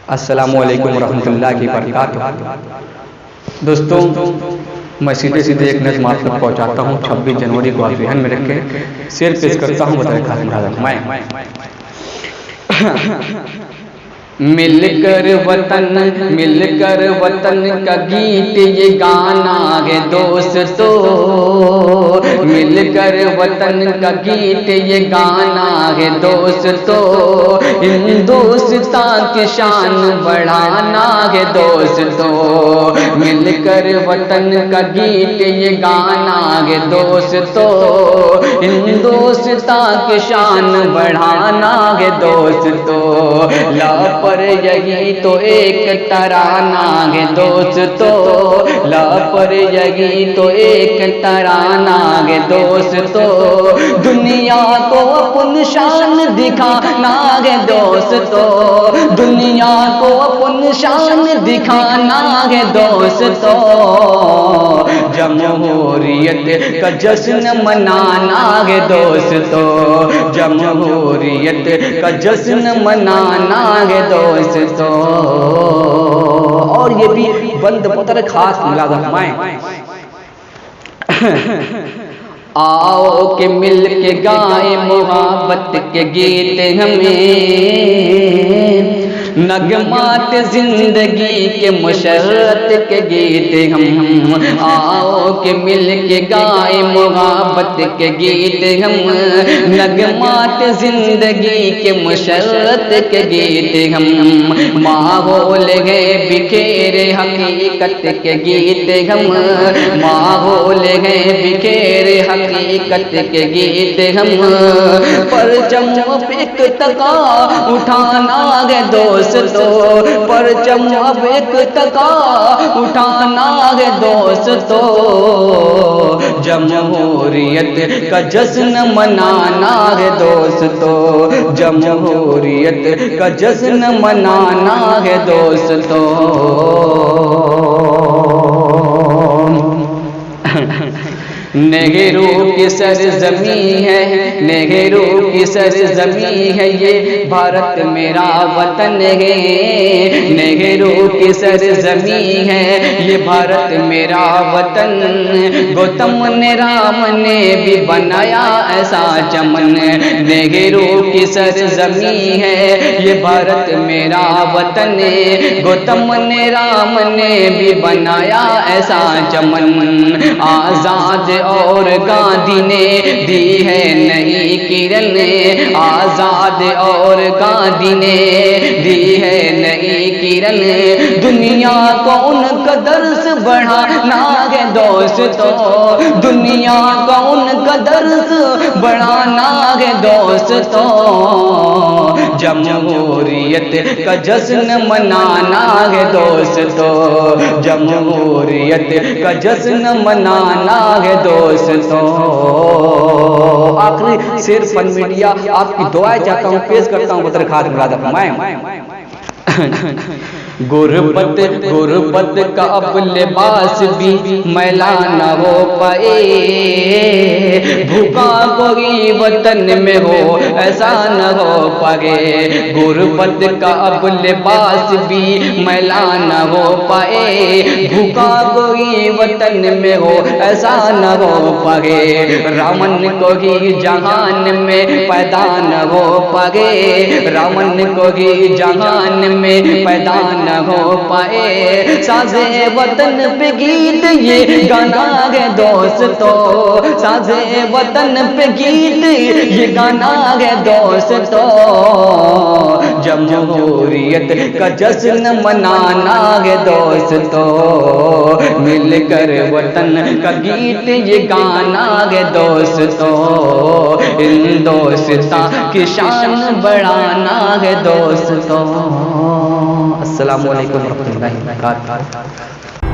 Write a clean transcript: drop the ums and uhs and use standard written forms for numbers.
अस्सलामुअलैकुम वरहमतुल्लाहि वबरकातुहू। दोस्तों, मैं सीधे सीधे एक नज़्म आप तक पहुँचाता हूँ। 26 जनवरी को आप ज़हन में रखें। शेर पेश करता हूँ बताए खातिम राजा मैं। मिलकर वतन का गीत ये गाना है दोस्तों, मिलकर वतन का गीत ये गाना है दोस्तों, हिंदुस्तान की शान बढ़ाना है दोस्तों। मिलकर वतन का गीत ये गाना है दोस्तों, हिंदुस्तान की शान बढ़ाना है दोस्तों। पर यही तो एक तराना है दोस्तों, पर यही तो एक तराना है दोस्तों। दुनिया को अपन शान दिखाना है दोस्तों, दुनिया को अपन शान दिखाना है दोस्तों। जमहूरियत का जश्न मनाना है दोस्तों, जमहूरियत का जश्न मनाना है दोस्तों। और ये भी बंद पत्र खास मिला फरमाएं। आओ के मिल के गाए मोहब्बत के गीत हमें, नगमात जिंदगी के मुशर्रत के गीत हम। आओ के मिल के गाए मोहब्बत के गीत हम, नगमात जिंदगी के मुशर्रत के गीत हम। माहौल है बिखेरे हकीकत के गीत हम, माहौल है बिखेरे हकीकत के गीत हम। परचम एक तका उठाना है दोस्तों, परचम अब एक तका उठाना है दोस्तों। जमहूरियत का जश्न मनाना है दोस्तों, जमहूरियत का जश्न मनाना है दोस्तों। नेहरू की सरजमी है, नेहरू की सरजमी है ये भारत मेरा वतन है। नेहरू की सरजमी है ये भारत मेरा वतन। गौतम ने राम ने भी बनाया ऐसा चमन। नेहरू की सरजमी है ये भारत मेरा वतन। गौतम ने राम ने भी बनाया ऐसा चमन। आजाद और गांधी ने दी है नई किरण, आजाद और गांधी ने दी है नई किरण। दुनिया को उनका दर्स बढ़ाना है दोस्तों, दुनिया को उनका दर्स बढ़ाना है दोस्तों। जमहूरियत का जश्न मनाना है दोस्तों, जमहूरियत का जश्न मनाना है दोस्तों। आखिरी शेर फन मीडिया आपकी दुआएं चाहता हूँ, पेश करता हूँ बतर खातिम राजा फरमाएं। गुरबत का अब लिबास भी मैला न हो पाए, भूखा कोई वतन में हो ऐसा न हो पाए। गुरबत का अब लिबास भी मैला न हो पाए, भूखा कोई वतन में हो ऐसा न हो पाए। रामन को ही जहान में पैदा न हो पाए, रामन को ही जहान में पैदा न हो पाए। साजे वतन पे गीत ये गाना है दोस्तों, साजे वतन पे गीत ये गाना है दोस्तों। जमहूरियत का जश्न मनाना है दोस्तों, मिलकर वतन का गीत ये गाना है दोस्तों। हिंदुस्तान की शान बढ़ाना है दोस्तों। अस्सलामु अलैकुम वरहमतुल्लाहि वबरकातुहू।